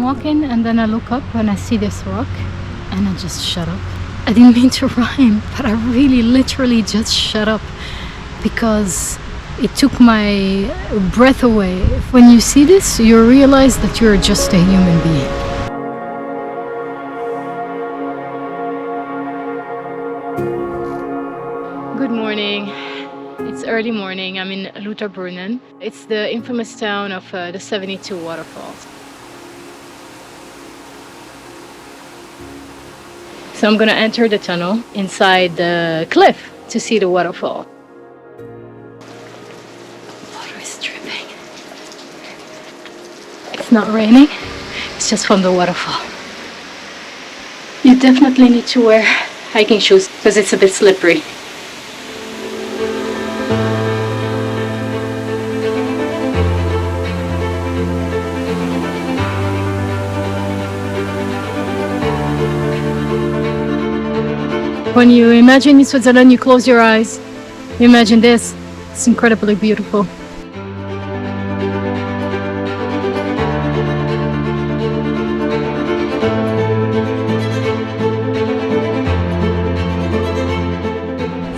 walking and then I look up and I see this rock and I just shut up. I didn't mean to rhyme, but I really literally just shut up because it took my breath away. When you see this, you realize that you're just a human being. Good morning. It's early morning. I'm in Lauterbrunnen. It's the infamous town of the 72 waterfalls. So I'm gonna enter the tunnel inside the cliff to see the waterfall. Water is dripping. It's not raining, it's just from the waterfall. You definitely need to wear hiking shoes because it's a bit slippery. When you imagine in Switzerland, you close your eyes. You imagine this. It's incredibly beautiful.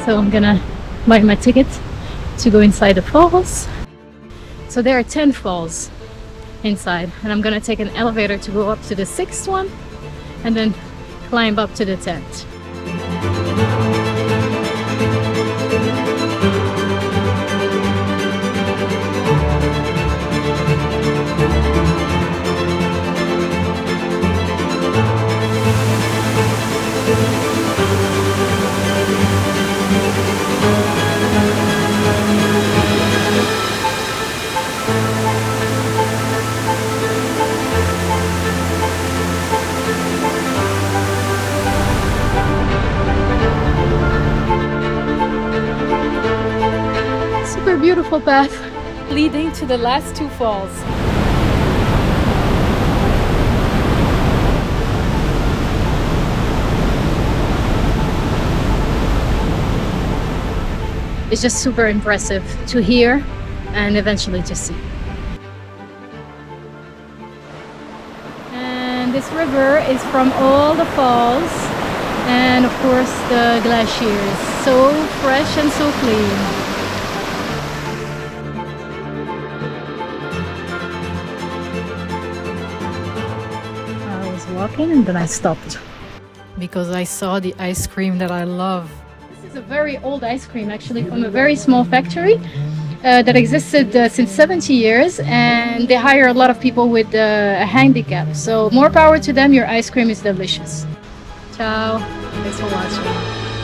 So I'm gonna buy my ticket to go inside the falls. So there are 10 falls inside, and I'm gonna take an elevator to go up to the 6th one and then climb up to the 10th. Super beautiful path leading to the last 2 falls. It's just super impressive to hear and eventually to see. And this river is from all the falls and of course the glaciers. So fresh and so clean. Walking and then I stopped because I saw the ice cream that I love. This is a very old ice cream actually from a very small factory that existed since 70 years, and they hire a lot of people with a handicap, so more power to them. Your ice cream is delicious. Ciao, thanks for watching.